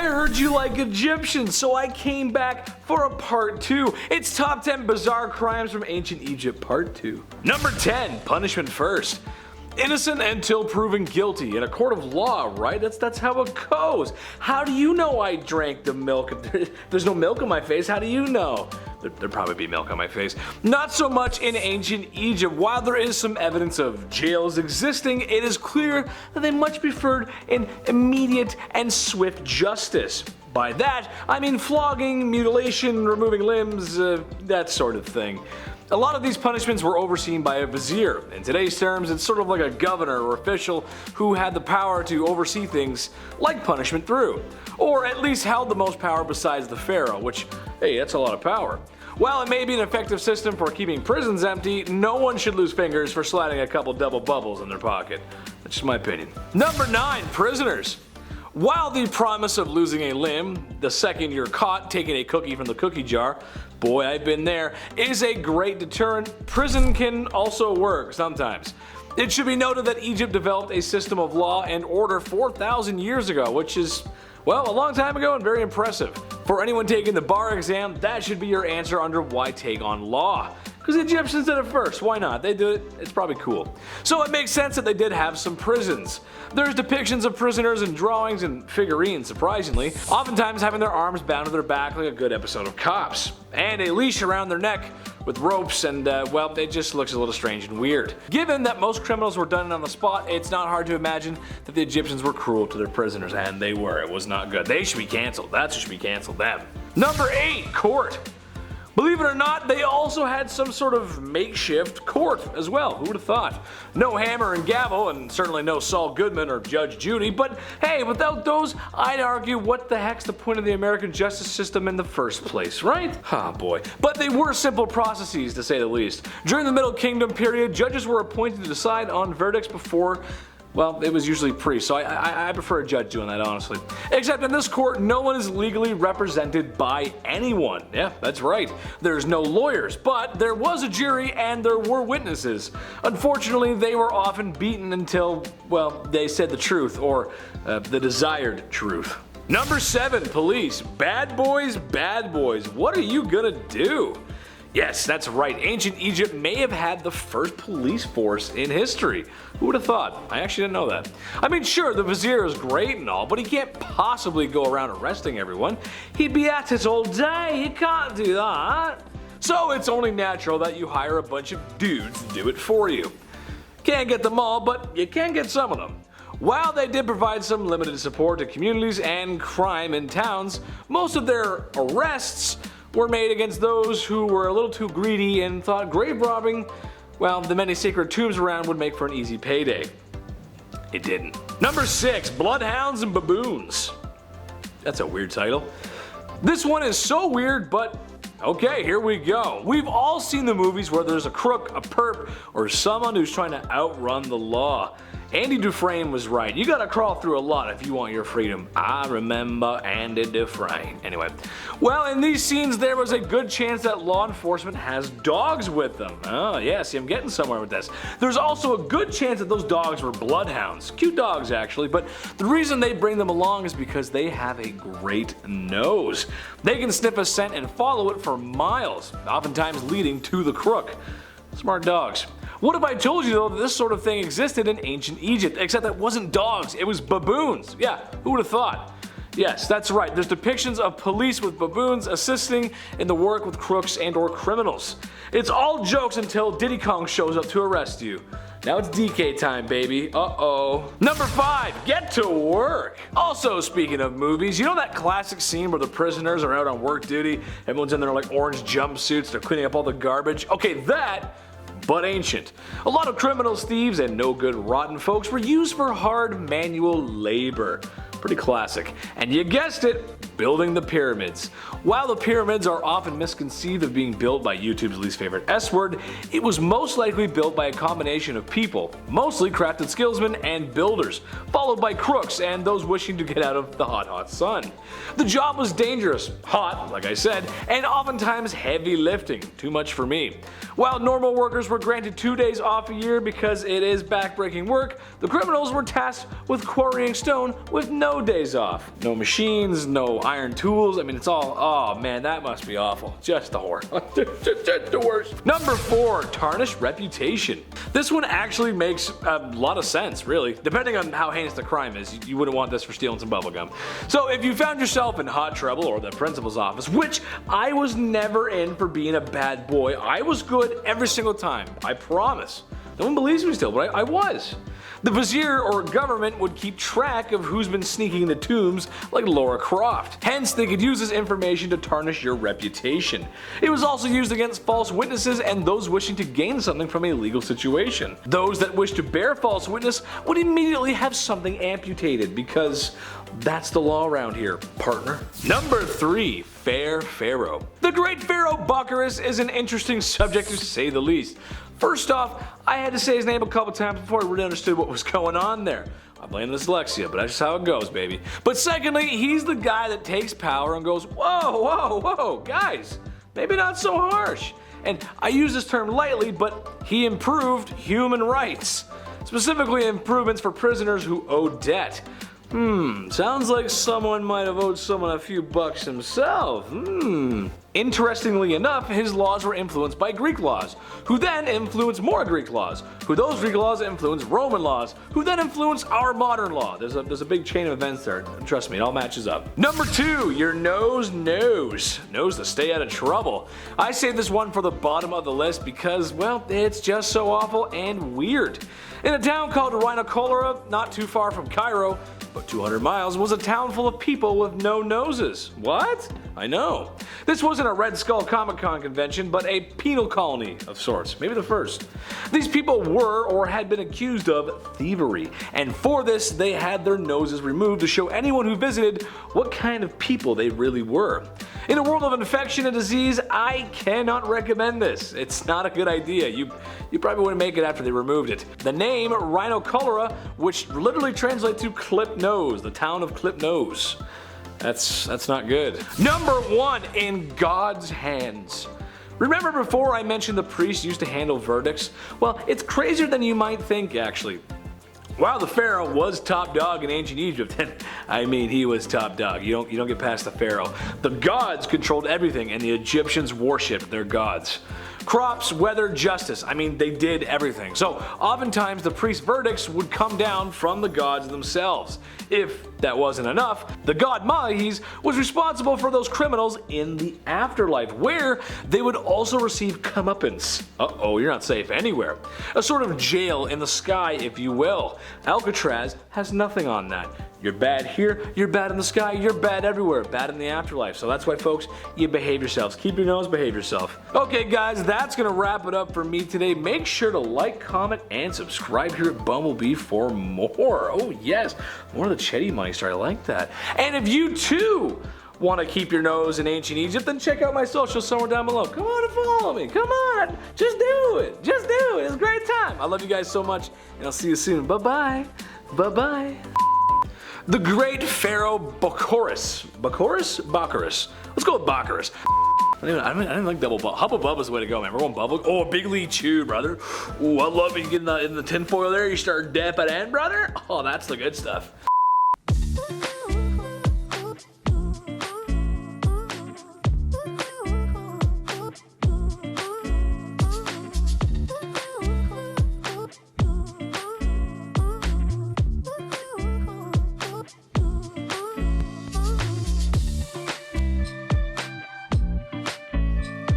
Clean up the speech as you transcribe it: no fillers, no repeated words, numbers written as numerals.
heard you like Egyptians, so I came back for a part 2. It's Top 10 Bizarre Crimes from Ancient Egypt Part 2. Number 10, punishment first. Innocent until proven guilty in a court of law, right? That's how it goes. How do you know I drank the milk? There's no milk on my face, how do you know? There'd probably be milk on my face. Not so much in ancient Egypt. While there is some evidence of jails existing, it is clear that they much preferred an immediate and swift justice. By that, I mean flogging, mutilation, removing limbs, that sort of thing. A lot of these punishments were overseen by a vizier. In today's terms, it's sort of like a governor or official who had the power to oversee things like punishment through. Or at least held the most power besides the pharaoh, which, hey, that's a lot of power. While it may be an effective system for keeping prisons empty, no one should lose fingers for sliding a couple double bubbles in their pocket. That's just my opinion. Number 9, prisoners. While the promise of losing a limb the second you're caught taking a cookie from the cookie jar, boy I've been there, is a great deterrent, prison can also work sometimes. It should be noted that Egypt developed a system of law and order 4,000 years ago, which is, well, a long time ago and very impressive. For anyone taking the bar exam, that should be your answer under why take on law. Because the Egyptians did it first, why not? They did it, it's probably cool. So it makes sense that they did have some prisons. There's depictions of prisoners in drawings and figurines, surprisingly, oftentimes having their arms bound to their back like a good episode of Cops. And a leash around their neck with ropes and, well, it just looks a little strange and weird. Given that most criminals were done on the spot, it's not hard to imagine that the Egyptians were cruel to their prisoners, and they were. It was not good. They should be cancelled. That's who should be cancelled, them. Number 8, court. Believe it or not, they also had some sort of makeshift court as well. Who would have thought? No hammer and gavel, and certainly no Saul Goodman or Judge Judy, but hey, without those, I'd argue what the heck's the point of the American justice system in the first place, right? Ah, boy. But they were simple processes, to say the least. During the Middle Kingdom period, judges were appointed to decide on verdicts before, well, it was usually priests, so I prefer a judge doing that, honestly. Except in this court, no one is legally represented by anyone. Yeah, that's right. There's no lawyers, but there was a jury and there were witnesses. Unfortunately, they were often beaten until, well, they said the truth, or the desired truth. Number 7, police. Bad boys, what are you gonna do? Yes, that's right. Ancient Egypt may have had the first police force in history. Who would have thought? I actually didn't know that. I mean, sure, the vizier is great and all, but he can't possibly go around arresting everyone. He'd be at it all day. You can't do that. So it's only natural that you hire a bunch of dudes to do it for you. Can't get them all, but you can get some of them. While they did provide some limited support to communities and crime in towns, most of their arrests were made against those who were a little too greedy and thought grave robbing, well, the many sacred tombs around would make for an easy payday. It didn't. Number 6, Bloodhounds and Baboons. That's a weird title. This one is so weird, but okay, here we go. We've all seen the movies where there's a crook, a perp, or someone who's trying to outrun the law. Andy Dufresne was right. You gotta crawl through a lot if you want your freedom. I remember Andy Dufresne. Anyway, well, in these scenes there was a good chance that law enforcement has dogs with them. Oh yeah, see, I'm getting somewhere with this. There's also a good chance that those dogs were bloodhounds. Cute dogs actually, but the reason they bring them along is because they have a great nose. They can sniff a scent and follow it for miles, oftentimes leading to the crook. Smart dogs. What if I told you though that this sort of thing existed in ancient Egypt, except that wasn't dogs, it was baboons? Yeah, who would have thought? Yes, that's right, there's depictions of police with baboons assisting in the work with crooks and or criminals. It's all jokes until Diddy Kong shows up to arrest you. Now it's DK time, baby. Uh-oh. Number 5, get to work. Also, speaking of movies, you know that classic scene where the prisoners are out on work duty, everyone's in their like orange jumpsuits, they're cleaning up all the garbage? Okay, that, but ancient. A lot of criminals, thieves, and no good rotten folks were used for hard manual labor. Pretty classic. And you guessed it, building the pyramids. While the pyramids are often misconceived of being built by YouTube's least favorite S word, it was most likely built by a combination of people, mostly crafted skillsmen and builders, followed by crooks and those wishing to get out of the hot sun. The job was dangerous, hot, like I said, and oftentimes heavy lifting, too much for me. While normal workers were granted 2 days off a year because it is backbreaking work, the criminals were tasked with quarrying stone with no days off. No machines, no iron tools, I mean it's all, oh man, that must be awful. Just the horror. Just the worst. Number 4, Tarnished Reputation. This one actually makes a lot of sense, really. Depending on how heinous the crime is, you wouldn't want this for stealing some bubblegum. So if you found yourself in hot trouble or the principal's office, which I was never in for being a bad boy, I was good every single time, I promise. No one believes me still, but I was. The vizier or government would keep track of who's been sneaking in the tombs like Lara Croft. Hence, they could use this information to tarnish your reputation. It was also used against false witnesses and those wishing to gain something from a legal situation. Those that wish to bear false witness would immediately have something amputated because that's the law around here, partner. Number 3, Pharaoh. The great Pharaoh Bacchus is an interesting subject to say the least. First off, I had to say his name a couple times before I really understood what was going on there. I blame the dyslexia, but that's just how it goes, baby. But secondly, he's the guy that takes power and goes, whoa, guys, maybe not so harsh. And I use this term lightly, but he improved human rights. Specifically improvements for prisoners who owe debt. Sounds like someone might have owed someone a few bucks himself. Interestingly enough, his laws were influenced by Greek laws, who then influenced more Greek laws, who those Greek laws influenced Roman laws, who then influenced our modern law. There's a big chain of events there. Trust me, it all matches up. Number 2, your nose knows to stay out of trouble. I saved this one for the bottom of the list because, well, it's just so awful and weird. In a town called Rhinocolora, not too far from Cairo, but 200 miles, was a town full of people with no noses. What? I know. This wasn't a Red Skull Comic Con convention, but a penal colony of sorts, maybe the first. These people were or had been accused of thievery, and for this they had their noses removed to show anyone who visited what kind of people they really were. In a world of infection and disease, I cannot recommend this. It's not a good idea. You probably wouldn't make it after they removed it. The name Rhinocolora, which literally translates to Clip Nose, the town of Clip Nose. That's not good. Number 1, in God's hands. Remember before I mentioned the priests used to handle verdicts? Well, it's crazier than you might think, actually. While the Pharaoh was top dog in ancient Egypt, and I mean he was top dog, you don't get past the Pharaoh. The gods controlled everything and the Egyptians worshipped their gods. Crops, weather, justice, I mean they did everything. So oftentimes the priest's verdicts would come down from the gods themselves. If that wasn't enough, the god Mahis was responsible for those criminals in the afterlife, where they would also receive comeuppance. Uh-oh, you're not safe anywhere. A sort of jail in the sky, if you will. Alcatraz has nothing on that. You're bad here, you're bad in the sky, you're bad everywhere, bad in the afterlife. So that's why, folks, you behave yourselves. Keep your nose, behave yourself. Okay, guys, that's gonna wrap it up for me today. Make sure to like, comment, and subscribe here at Bumblebee for more. Oh yes, more of the Chetty Money Star, I like that. And if you too want to keep your nose in ancient Egypt, then check out my socials somewhere down below. Come on and follow me. Come on, just do it. Just do it. It's a great time. I love you guys so much, and I'll see you soon. Bye-bye. Bye-bye. The great Pharaoh Bacchus. Bacchus? Let's go with Bacchus. I didn't like double bubble. Hubba Bubba's the way to go, man. We're going bubble. Oh, Big Lee Chew, brother. Oh, I love it. You get in the tinfoil there, you start dapping in, brother. Oh, that's the good stuff.